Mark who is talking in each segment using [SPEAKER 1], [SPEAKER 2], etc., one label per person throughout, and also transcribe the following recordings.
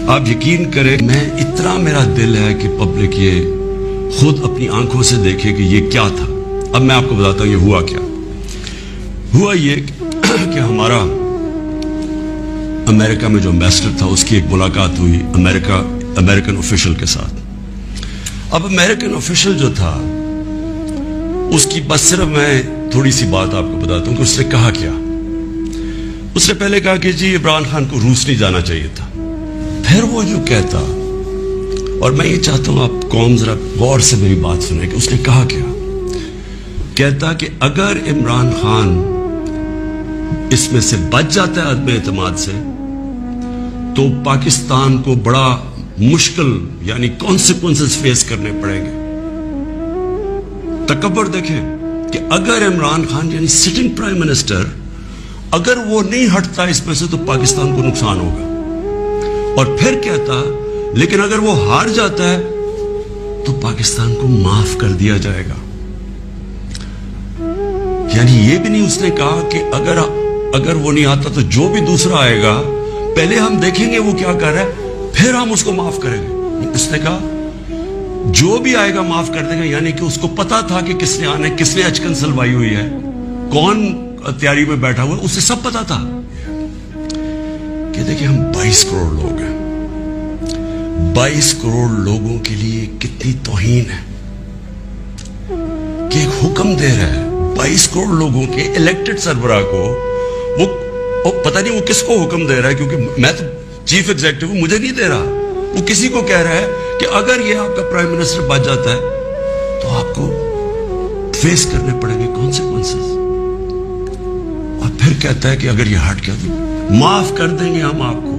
[SPEAKER 1] آپ یقین کریں میں اتنا میرا دل ہے کہ پبلک یہ خود اپنی آنکھوں سے دیکھے کہ یہ کیا تھا. اب میں آپ کو بتاتا ہوں یہ ہوا کیا. ہوا یہ کہ ہمارا امریکہ میں جو امبیسڈر تھا اس کی ایک ملاقات ہوئی امریکن آفیشل کے ساتھ. اب امریکن آفیشل جو تھا اس کی بس صرف میں تھوڑی سی بات آپ کو بتاتا ہوں کہ اس نے کہا کیا. اس نے پہلے کہا کہ جی عمران خان کو روس نہیں جانا چاہیے تھا. پھر وہ جو کہتا, اور میں یہ چاہتا ہوں آپ قوم ذرا غور سے میری بات سنیں کہ اس نے کہا کیا. کہتا کہ اگر عمران خان اس میں سے بچ جاتا ہے عدم اعتماد سے تو پاکستان کو بڑا مشکل یعنی کانسیکوینسز فیس کرنے پڑیں گے. تکبر دیکھیں کہ اگر عمران خان یعنی سٹنگ پرائم منسٹر اگر وہ نہیں ہٹتا اس میں سے تو پاکستان کو نقصان ہوگا. اور پھر کہتا لیکن اگر وہ ہار جاتا ہے تو پاکستان کو معاف کر دیا جائے گا. یعنی یہ بھی نہیں اس نے کہا کہ اگر وہ نہیں آتا تو جو بھی دوسرا آئے گا پہلے ہم دیکھیں گے وہ کیا کر رہا ہے پھر ہم اس کو معاف کریں گے. اس نے کہا جو بھی آئے گا معاف کر دیں گے. یعنی کہ اس کو پتا تھا کہ کس نے آنا ہے, کس نے اچکن سلوائی ہوئی ہے, کون تیاری میں بیٹھا ہوا ہے, اسے سب پتا تھا. کہ دیکھیں ہم 22 کروڑ لوگ ہیں. 22 کروڑ لوگوں کے لیے کتنی توہین ہے کہ ایک حکم دے رہا ہے 22 کروڑ لوگوں کے الیکٹڈ سربراہ کو. وہ پتہ نہیں وہ کس کو حکم دے رہا ہے کیونکہ میں تو چیف ایگزیکٹو ہوں, مجھے نہیں دے رہا. وہ کسی کو کہہ رہا ہے کہ اگر یہ آپ کا پرائم منسٹر بچ جاتا ہے تو آپ کو فیس کرنے پڑیں گے کانسیکوینسز. اور پھر کہتا ہے کہ اگر یہ ہٹ گیا تو معاف کر دیں گے ہم آپ کو.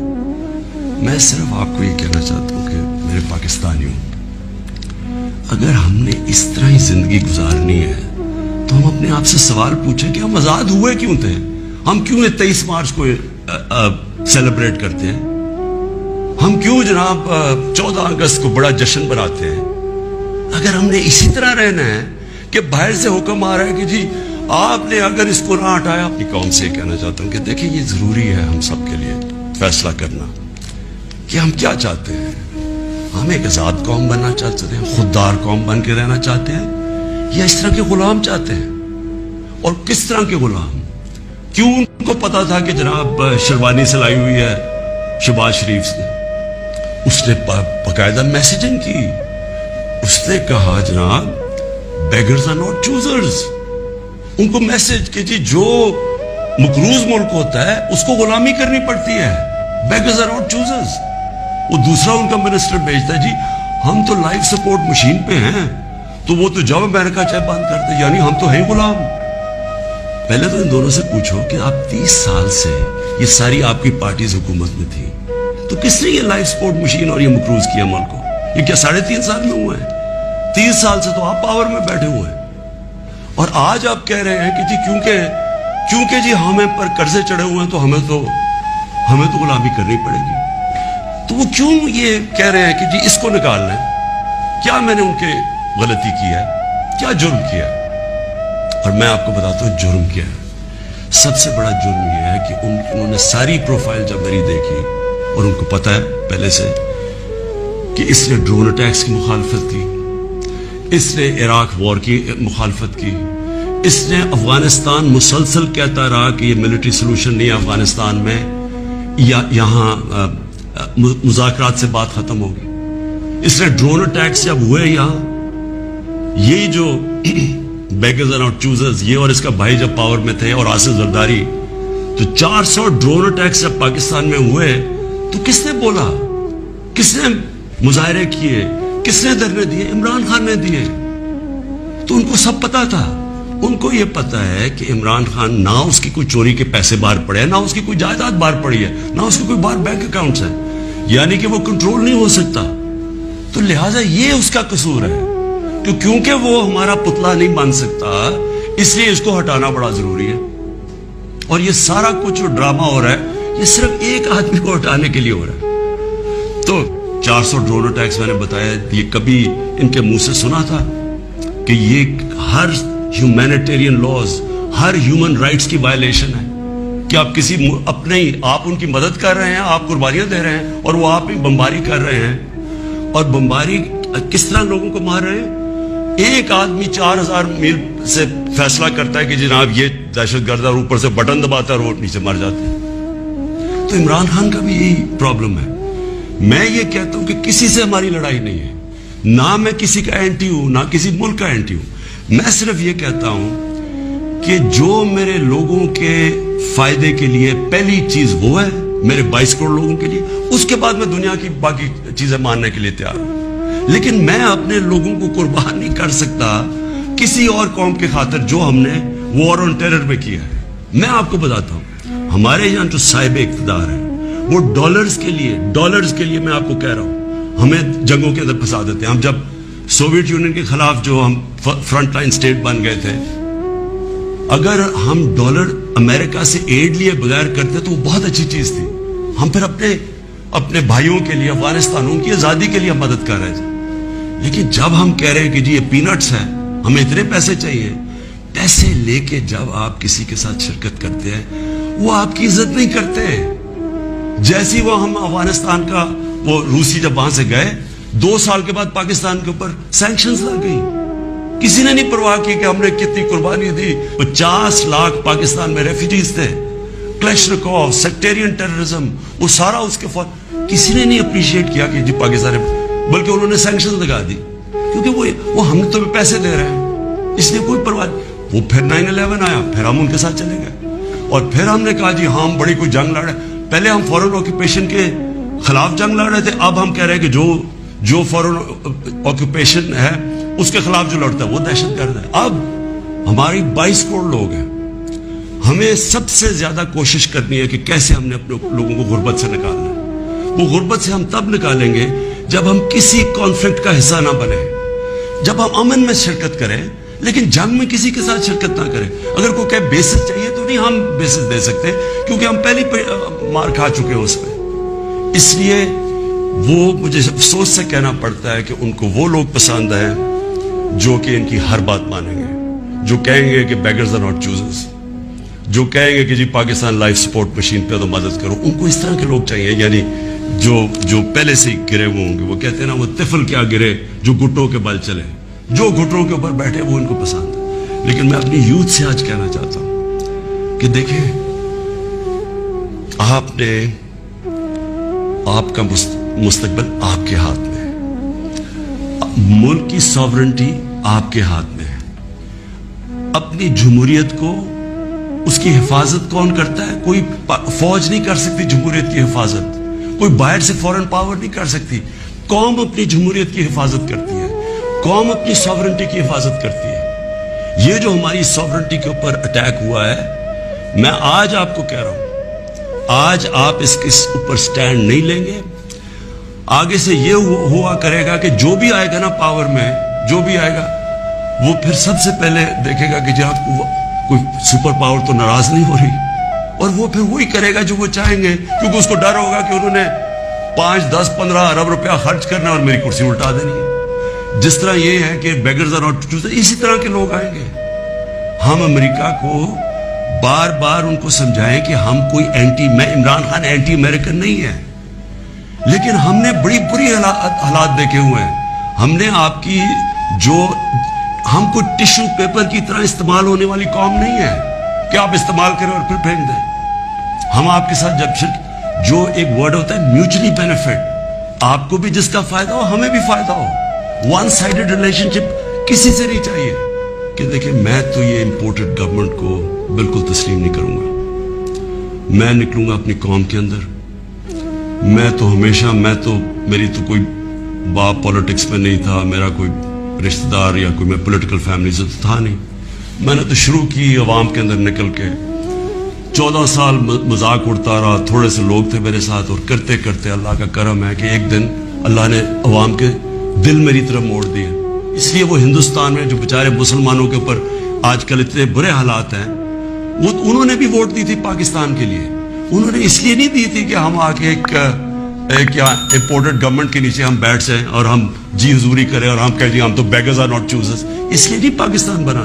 [SPEAKER 1] میں صرف آپ کو یہ کہنا چاہتا ہوں کہ میرے پاکستانیوں, اگر ہم نے اس طرح ہی زندگی گزارنی ہے تو ہم اپنے آپ سے سوال پوچھیں کہ ہم آزاد ہوئے کیوں تھے. ہم کیوں 23 مارچ کو سیلیبریٹ کرتے ہیں, ہم کیوں جناب 14 اگست کو بڑا جشن بناتے ہیں. اگر ہم نے اسی طرح رہنا ہے کہ باہر سے حکم آ رہا ہے کہ جی آپ نے اگر اس کو نہ ہٹایا. اپنی قوم سے کہنا چاہتا ہوں کہ دیکھیں یہ ضروری ہے ہم سب کے لیے فیصلہ کرنا کہ ہم کیا چاہتے ہیں. ہم ایک آزاد قوم بننا چاہتے ہیں, خوددار قوم بن کے رہنا چاہتے ہیں, یا اس طرح کے غلام چاہتے ہیں. اور کس طرح کے غلام. کیوں ان کو پتا تھا کہ جناب شیروانی سے لائی ہوئی ہے شہباز شریف سے. اس نے باقاعدہ میسیجنگ کی. اس نے کہا جناب بیگرز آر ناٹ چوزرز. ان کو میسج کہ جی جو مقروض ملک ہوتا ہے اس کو غلامی کرنی پڑتی ہے. Beggars are not choosers. وہ دوسرا ان کا منسٹر بھیجتا ہے جی ہم تو لائف سپورٹ مشین پہ ہیں تو وہ تو جب امریکہ چاہے بند کر دے, یعنی ہم تو ہیں غلام. پہلے تو ان دونوں سے پوچھو کہ آپ 30 سال سے یہ ساری آپ کی پارٹیز حکومت میں تھی تو کس نے یہ لائف سپورٹ مشین اور یہ مقروض کیا ملک کو. یہ کیا 3.5 سال میں ہوا ہے؟ 30 سال سے تو آپ پاور میں بیٹھے ہوئے ہیں. اور آج آپ کہہ رہے ہیں کہ جی کیونکہ جی ہمیں پر قرضے چڑھے ہوئے ہیں تو ہمیں تو غلامی کرنی پڑے گی. تو وہ کیوں یہ کہہ رہے ہیں کہ جی اس کو نکالنا ہے. کیا میں نے ان کے غلطی کی ہے, کیا جرم کیا ہے؟ اور میں آپ کو بتاتا ہوں جرم کیا ہے. سب سے بڑا جرم یہ ہے کہ انہوں نے ساری پروفائل جب میری دیکھی اور ان کو پتا ہے پہلے سے کہ اس نے ڈرون اٹیکس کی مخالفت کی, اس نے عراق وار کی مخالفت کی, اس نے افغانستان مسلسل کہتا رہا کہ یہ ملٹری سلوشن نہیں ہے افغانستان میں, یہاں مذاکرات سے بات ختم ہوگی. اس نے ڈرون اٹیکس جب ہوئے یہاں, یہی جو بیگرز آر ناٹ چوزرز یہ اور اس کا بھائی جب پاور میں تھے اور آصف زرداری, تو 400 ڈرون اٹیکس جب پاکستان میں ہوئے تو کس نے بولا, کس نے مظاہرے کیے, کس نے دھرنے دیے؟ عمران خان نے دیے. تو ان کو سب پتا تھا. ان کو یہ پتا ہے کہ عمران خان نہ اس کی کوئی چوری کے پیسے باہر پڑے ہیں, نہ اس کی کوئی جائیداد باہر پڑی ہے, نہ اس کے کوئی باہر بینک اکاؤنٹس ہیں, یعنی کہ وہ کنٹرول نہیں ہو سکتا. تو لہٰذا یہ اس کا قصور ہے کیونکہ وہ ہمارا پتلا نہیں بن سکتا, اس لیے اس کو ہٹانا بڑا ضروری ہے. اور یہ سارا کچھ جو ڈرامہ ہو رہا ہے یہ صرف ایک آدمی کو ہٹانے کے لیے ہو رہا ہے. تو 400 ڈرون اٹیکس میں نے بتایا, یہ کبھی ان کے منہ سے سنا تھا کہ یہ ہر ہیومینیٹیرین لاز, ہر ہیومن رائٹس کی وائلیشن ہے کہ آپ آپ ان کی مدد کر رہے ہیں, آپ قربانیاں دے رہے ہیں, اور وہ آپ ہی بمباری کر رہے ہیں. اور بمباری کس طرح لوگوں کو مار رہے ہیں؟ ایک آدمی 4000 میل سے فیصلہ کرتا ہے کہ جناب یہ دہشت گرد, اور اوپر سے بٹن دباتا ہے اور وہ نیچے مر جاتے ہیں. تو عمران خان کا بھی یہی پرابلم ہے. میں یہ کہتا ہوں کہ کسی سے ہماری لڑائی نہیں ہے, نہ میں کسی کا اینٹی ہوں, نہ کسی ملک کا اینٹی ہوں. میں صرف یہ کہتا ہوں کہ جو میرے لوگوں کے فائدے کے لیے پہلی چیز وہ ہے, میرے 22 کروڑ لوگوں کے لیے, اس کے بعد میں دنیا کی باقی چیزیں ماننے کے لیے تیار ہوں. لیکن میں اپنے لوگوں کو قربان نہیں کر سکتا کسی اور قوم کے خاطر جو ہم نے وار آن ٹیرر میں کیا ہے. میں آپ کو بتاتا ہوں, ہمارے یہاں جو صاحب اقتدار ہیں وہ ڈالرز کے لیے میں آپ کو کہہ رہا ہوں, ہمیں جنگوں کے اندر پھنسا دیتے ہیں. ہم جب سوویت یونین کے خلاف جو ہم فرنٹ لائن سٹیٹ بن گئے تھے, اگر ہم ڈالر امریکہ سے ایڈ لیے بغیر کرتے تو وہ بہت اچھی چیز تھی. ہم پھر اپنے بھائیوں کے لیے, افغانستانوں کی آزادی کے لیے مدد کر رہے تھے. لیکن جب ہم کہہ رہے ہیں کہ جی یہ پینٹس ہیں, ہمیں اتنے پیسے چاہیے, پیسے لے کے جب آپ کسی کے ساتھ شرکت کرتے ہیں وہ آپ کی عزت نہیں کرتے. جیسی وہ ہم افغانستان کا وہ روسی جب وہاں سے گئے, 2 سال کے بعد پاکستان کے اوپر سینکشنز لگ گئی. کسی نے نہیں پرواہ کی کہ ہم نے کتنی قربانی دی. 50 لاکھ پاکستان میں ریفیوجیز تھے, کلیشنکوف, سیکٹیرین ٹیررزم, وہ سارا اس کے کسی نے نہیں اپریشیٹ کیا کہ جی پاکستان, بلکہ انہوں نے سینکشنز لگا دی کیونکہ وہ ہم تو پیسے دے رہے ہیں, اس لیے کوئی پرواہ نہیں. وہ پھر 9/11 آیا, پھر ہم ان کے ساتھ چلے گئے, اور پھر ہم نے کہا جی ہاں ہم بڑی کوئی جنگ لڑ رہے ہیں. پہلے ہم فورن آکوپیشن کے خلاف جنگ لڑ رہے تھے, اب ہم کہہ رہے ہیں کہ جو فورن آکوپیشن ہے اس کے خلاف جو لڑتا ہے وہ دہشت گرد ہے. اب ہماری 22 کروڑ لوگ ہیں, ہمیں سب سے زیادہ کوشش کرنی ہے کہ کیسے ہم نے اپنے لوگوں کو غربت سے نکالنا ہے. وہ غربت سے ہم تب نکالیں گے جب ہم کسی کانفلکٹ کا حصہ نہ بنے, جب ہم امن میں شرکت کریں, لیکن جنگ میں کسی کے ساتھ شرکت نہ کریں. اگر کوئی کہے بیسس چاہیے تو نہیں, ہم بیسس دے سکتے کیونکہ ہم پہلی مار کھا چکے ہیں اس پہ. اس لیے وہ مجھے افسوس سے کہنا پڑتا ہے کہ ان کو وہ لوگ پسند ہیں جو کہ ان کی ہر بات مانیں گے, جو کہیں گے کہ بیگرز آر ناٹ چوزرز, جو کہیں گے کہ جی پاکستان لائف سپورٹ مشین پہ تو مدد کرو. ان کو اس طرح کے لوگ چاہیے, یعنی جو پہلے سے گرے ہوئے ہوں گے. وہ کہتے ہیں نا, وہ طفل کیا گرے جو گھٹوں کے بل چلے, جو گھٹوں کے اوپر بیٹھے وہ ان کو پسند ہے. لیکن میں اپنی یوتھ سے آج کہنا چاہتا ہوں کہ دیکھیں, آپ کا مستقبل آپ کے ہاتھ میں ہے, ملک کی ساورنٹی آپ کے ہاتھ میں ہے. اپنی جمہوریت کو, اس کی حفاظت کون کرتا ہے؟ کوئی فوج نہیں کر سکتی جمہوریت کی حفاظت, کوئی باہر سے فورن پاور نہیں کر سکتی. قوم اپنی جمہوریت کی حفاظت کرتی ہے, قوم اپنی ساورنٹی کی حفاظت کرتی ہے. یہ جو ہماری ساورنٹی کے اوپر اٹیک ہوا ہے, میں آج آپ کو کہہ رہا ہوں, آج آپ اس کے اوپر سٹینڈ نہیں لیں گے, آگے سے یہ ہوا کرے گا کہ جو بھی آئے گا نا پاور میں, جو بھی آئے گا وہ پھر سب سے پہلے دیکھے گا کہ جب کوئی سپر پاور تو ناراض نہیں ہو رہی, اور وہ پھر وہی کرے گا جو وہ چاہیں گے, کیونکہ اس کو ڈر ہوگا کہ انہوں نے 5, 10, 15 ارب روپیہ خرچ کرنا اور میری کرسی الٹا دینی ہے. جس طرح یہ ہے کہ بیگرز آر ناٹ چوزرز, اسی طرح کے لوگ آئیں گے. ہم امریکہ کو بار بار ان کو سمجھائیں کہ ہم کوئی میں عمران خان اینٹی امریکن نہیں ہے, لیکن ہم نے بڑی بری حالات دیکھے ہوئے ہیں. ہم نے آپ کی ہم کو ٹیشو پیپر کی طرح استعمال ہونے والی قوم نہیں ہے کہ آپ استعمال کریں اور پھر پھینک دیں. ہم آپ کے ساتھ جب جو ایک ورڈ ہوتا ہے میوچلی بینیفٹ, آپ کو بھی جس کا فائدہ ہو ہمیں بھی فائدہ ہو. ون سائیڈڈ ریلیشن شپ کسی سے نہیں چاہیے. کہ دیکھیں, میں تو یہ امپورٹڈ گورنمنٹ کو بالکل تسلیم نہیں کروں گا. میں نکلوں گا اپنی قوم کے اندر. میں تو ہمیشہ, میری تو کوئی باپ پولیٹکس میں نہیں تھا, میرا کوئی رشتہ دار یا کوئی میں پولیٹیکل فیملی سے تھا نہیں. میں نے تو شروع کی عوام کے اندر نکل کے, 14 سال مذاق اڑتا رہا. تھوڑے سے لوگ تھے میرے ساتھ, اور کرتے کرتے اللہ کا کرم ہے کہ ایک دن اللہ نے عوام کے دل میری طرف موڑ دیے. اس لیے وہ ہندوستان میں جو بیچارے مسلمانوں کے اوپر آج کل اتنے برے حالات ہیں, وہ انہوں نے بھی ووٹ دی تھی پاکستان کے لیے. انہوں نے اس لیے نہیں دی تھی کہ ہم آ کے ایک امپورٹڈ گورنمنٹ کے نیچے ہم بیٹھ جائیں اور ہم جی حضوری کریں اور ہم کہیں جی ہم تو بیگرز آر ناٹ چوزرز. اس لیے نہیں پاکستان بنا.